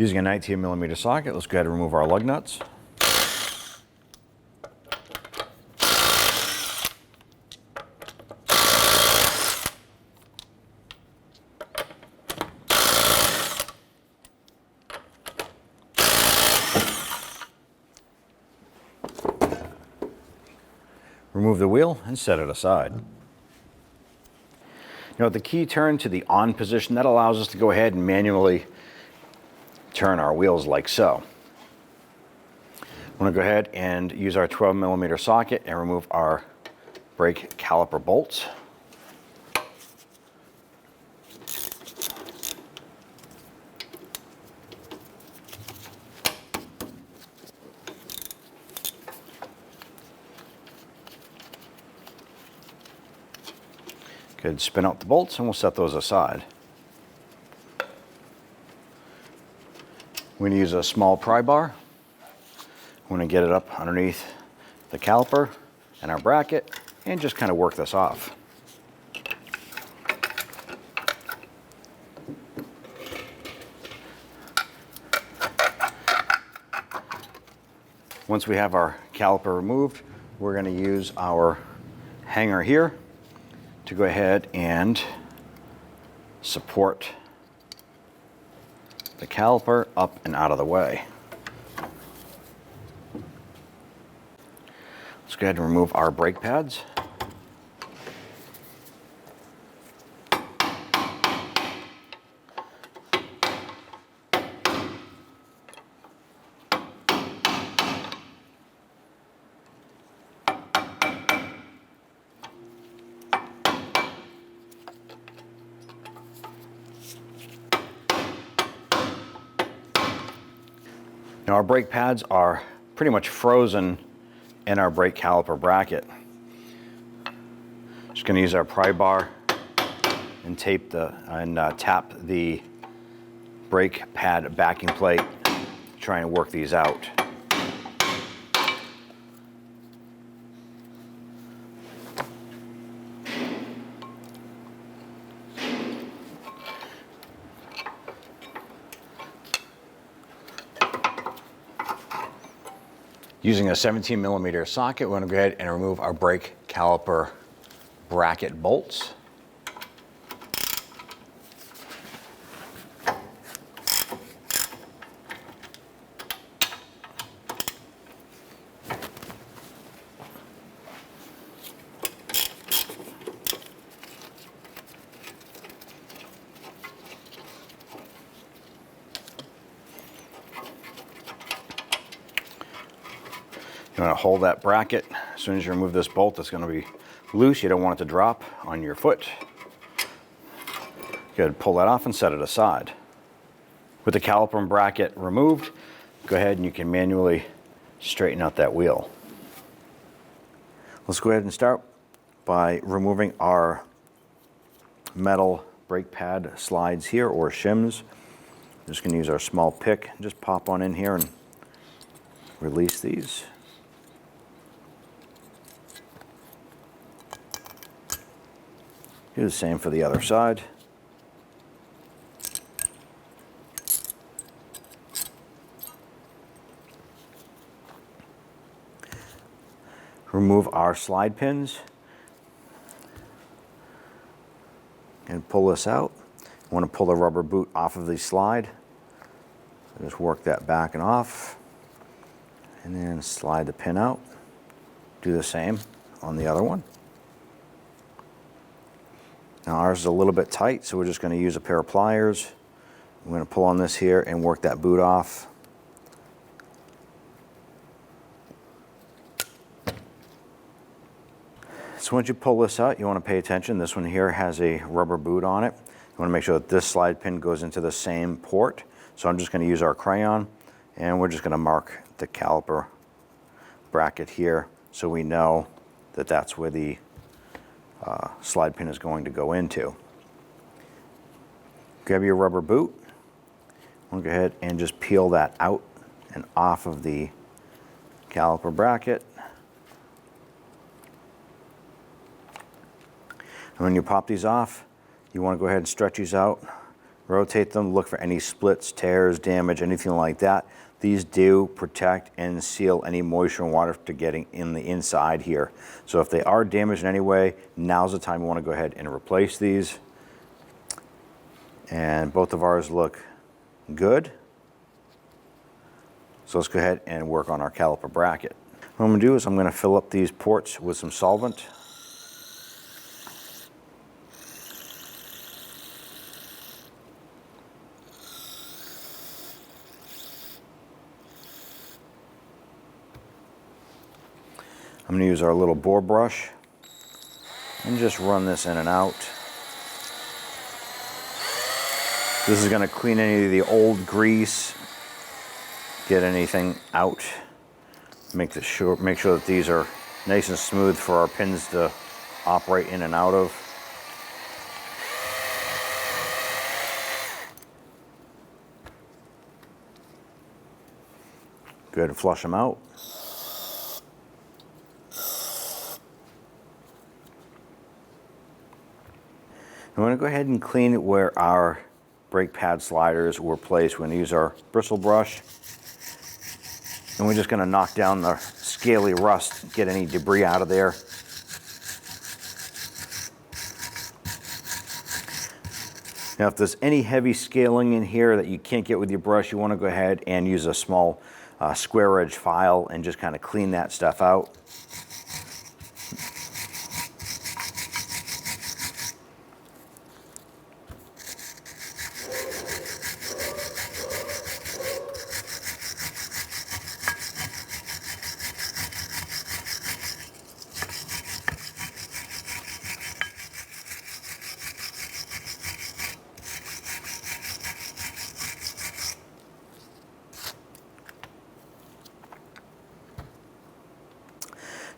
Using a 19mm socket, let's go ahead and remove our lug nuts. Remove the wheel and set it aside. Now with the key turn to the on position, that allows us to go ahead and manually turn our wheels like so. I'm going to go ahead and use our 12mm socket and remove our brake caliper bolts. Good, spin out the bolts and we'll set those aside. We're going to use a small pry bar. We're going to get it up underneath the caliper and our bracket and just kind of work this off. Once we have our caliper removed, we're going to use our hanger here to go ahead and support the caliper up and out of the way. Let's go ahead and remove our brake pads. Now our brake pads are pretty much frozen in our brake caliper bracket. Just going to use our pry bar and tap the brake pad backing plate, try and work these out. Using a 17mm socket, we're going to go ahead and remove our brake caliper bracket bolts. You want to hold that bracket. As soon as you remove this bolt, it's going to be loose. You don't want it to drop on your foot. Good, pull that off and set it aside. With the caliper and bracket removed, go ahead and you can manually straighten out that wheel. Let's go ahead and start by removing our metal brake pad slides here, or shims. I'm just going to use our small pick and just pop on in here and release these. Do the same for the other side. Remove our slide pins and pull this out. I want to pull the rubber boot off of the slide. So just work that back and off, and then slide the pin out. Do the same on the other one. Now ours is a little bit tight, so we're just going to use a pair of pliers. I'm going to pull on this here and work that boot off. So once you pull this out, you want to pay attention. This one here has a rubber boot on it. You want to make sure that this slide pin goes into the same port. So I'm just going to use our crayon, and we're just going to mark the caliper bracket here so we know that that's where the slide pin is going to go into. Grab your rubber boot. We'll go ahead and just peel that out and off of the caliper bracket. And when you pop these off, you want to go ahead and stretch these out Rotate them, look for any splits, tears, damage, anything like that. These do protect and seal any moisture and water to getting in the inside here. So if they are damaged in any way, now's the time you want to go ahead and replace these. And both of ours look good. So let's go ahead and work on our caliper bracket. What I'm going to do is I'm going to fill up these ports with some solvent. I'm going to use our little bore brush and just run this in and out. This is going to clean any of the old grease, get anything out, make sure that these are nice and smooth for our pins to operate in and out of. Go ahead and flush them out. I'm going to go ahead and clean it where our brake pad sliders were placed. We're going to use our bristle brush, and we're just going to knock down the scaly rust, get any debris out of there. Now if there's any heavy scaling in here that you can't get with your brush, you want to go ahead and use a small square edge file and just kind of clean that stuff out.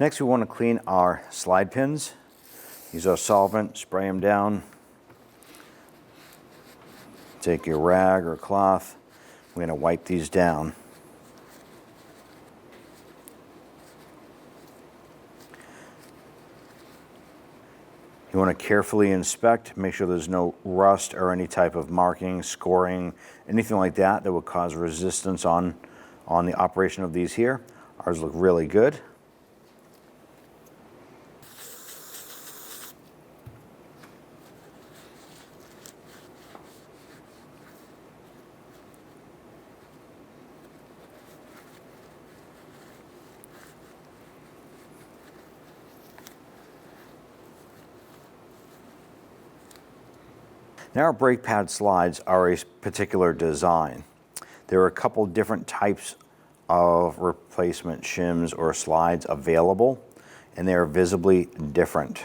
Next, we want to clean our slide pins. Use our solvent, spray them down. Take your rag or cloth. We're going to wipe these down. You want to carefully inspect, make sure there's no rust or any type of marking, scoring, anything like that that would cause resistance on the operation of these here. Ours look really good. Now our brake pad slides are a particular design. There are a couple different types of replacement shims or slides available, and they are visibly different.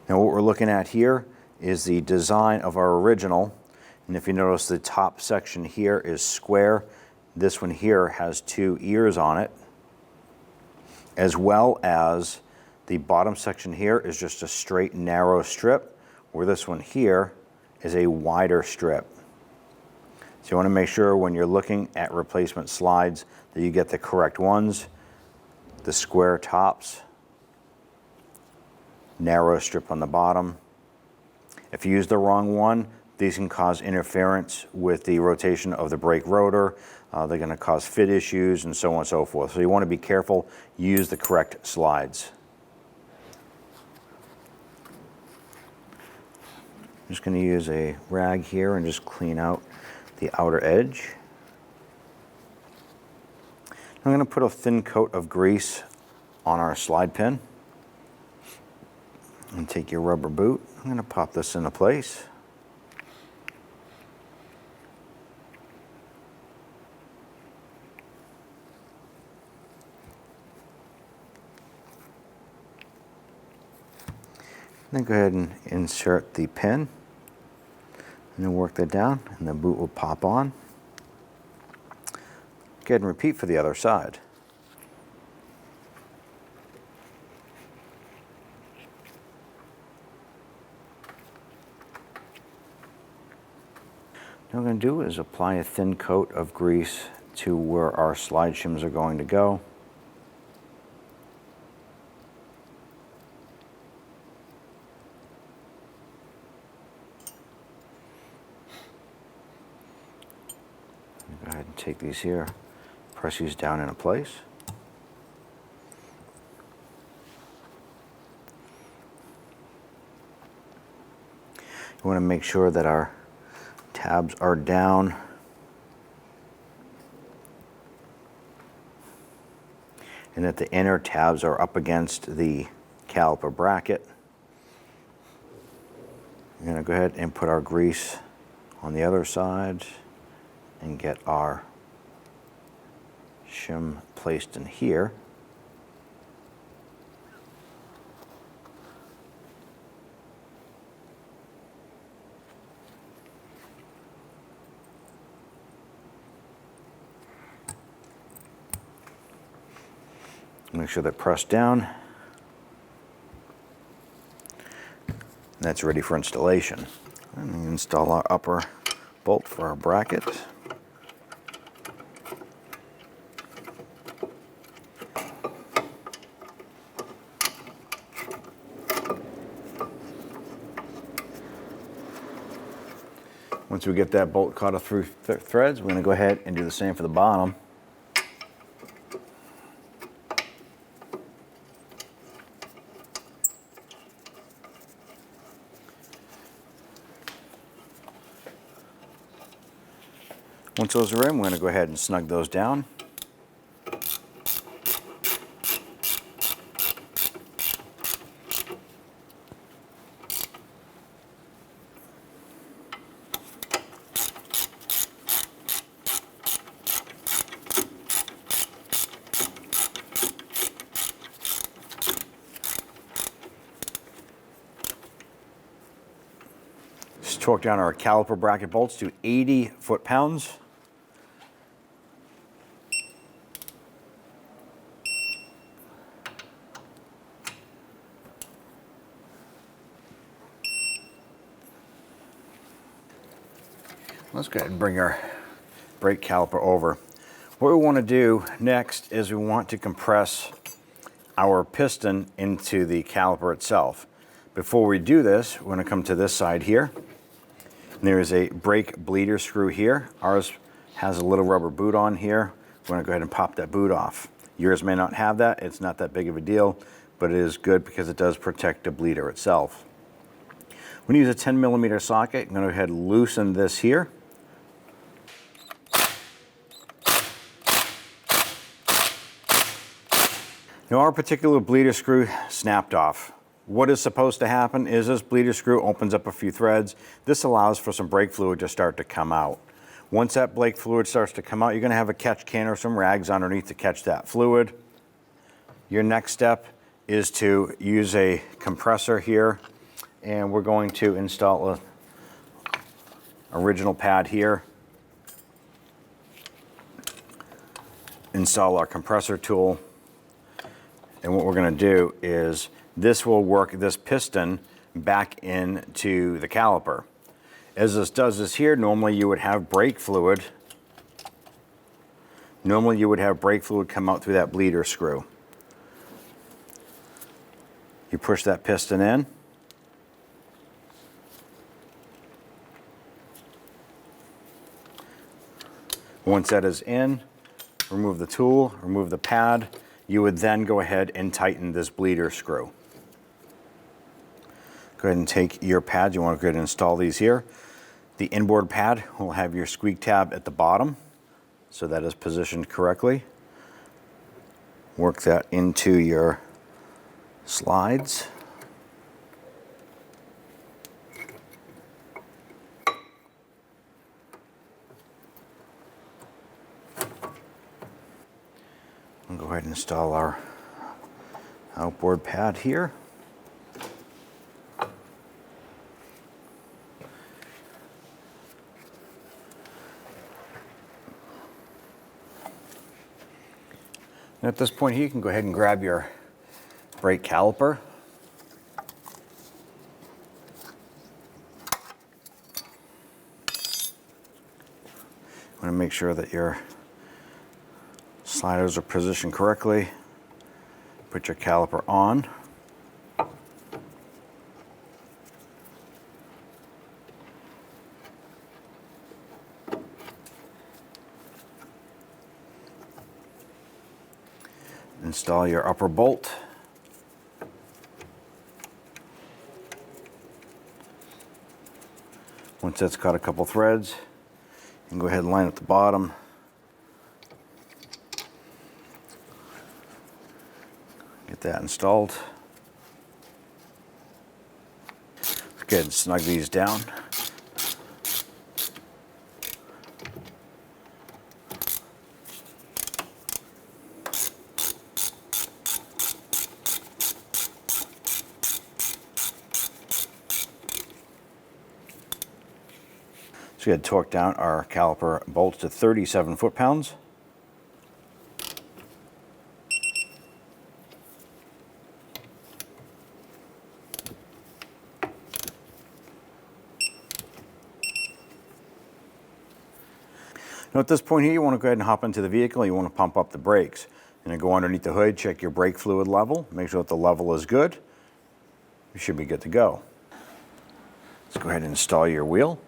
Now what we're looking at here is the design of our original, and if you notice the top section here is square. This one here has two ears on it, as well as the bottom section here is just a straight narrow strip, where this one here is a wider strip. So you want to make sure when you're looking at replacement slides that you get the correct ones. The square tops, narrow strip on the bottom. If you use the wrong one, these can cause interference with the rotation of the brake rotor. They're going to cause fit issues and so on and so forth. So you want to be careful, use the correct slides. I'm just going to use a rag here and just clean out the outer edge. I'm going to put a thin coat of grease on our slide pin. And take your rubber boot. I'm going to pop this into place. Then go ahead and insert the pin, and then work that down, and the boot will pop on. Go ahead and repeat for the other side. What I'm going to do is apply a thin coat of grease to where our slide shims are going to go. Go ahead and take these here, press these down into place. You want to make sure that our tabs are down and that the inner tabs are up against the caliper bracket. We're going to go ahead and put our grease on the other side and get our shim placed in here. Make sure they're pressed down. That's ready for installation. And we install our upper bolt for our bracket. Once we get that bolt caught through threads, we're going to go ahead and do the same for the bottom. Once those are in, we're going to go ahead and snug those down. Just torque down our caliper bracket bolts to 80 foot-pounds. Let's go ahead and bring our brake caliper over. What we want to do next is we want to compress our piston into the caliper itself. Before we do this, we're going to come to this side here. There is a brake bleeder screw here. Ours has a little rubber boot on here. We're going to go ahead and pop that boot off. Yours may not have that. It's not that big of a deal, but it is good because it does protect the bleeder itself. We're going to use a 10mm socket. I'm going to go ahead and loosen this here. Now our particular bleeder screw snapped off. What is supposed to happen is this bleeder screw opens up a few threads. This allows for some brake fluid to start to come out. Once that brake fluid starts to come out, you're going to have a catch can or some rags underneath to catch that fluid. Your next step is to use a compressor here, and we're going to install an original pad here. Install our compressor tool. And what we're going to do is this will work this piston back into the caliper. As this does this here, normally you would have brake fluid. Normally you would have brake fluid come out through that bleeder screw. You push that piston in. Once that is in, remove the tool, remove the pad. You would then go ahead and tighten this bleeder screw. Go ahead and take your pads. You want to go ahead and install these here. The inboard pad will have your squeak tab at the bottom, so that is positioned correctly. Work that into your slides. We'll go ahead and install our outboard pad here. And at this point here, you can go ahead and grab your brake caliper. You want to make sure that your sliders are positioned correctly. Put your caliper on. Install your upper bolt. Once that's cut a couple threads, you can go ahead and line up the bottom. Get that installed. Let's go ahead and snug these down. So we had torque down our caliper bolts to 37 foot-pounds. Now at this point here, you want to go ahead and hop into the vehicle. You want to pump up the brakes. And then go underneath the hood, check your brake fluid level, make sure that the level is good. You should be good to go. Let's go ahead and install your wheel.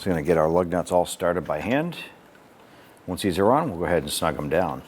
So we're going to get our lug nuts all started by hand. Once these are on, we'll go ahead and snug them down.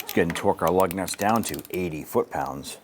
Let's go ahead and torque our lug nuts down to 80 foot-pounds.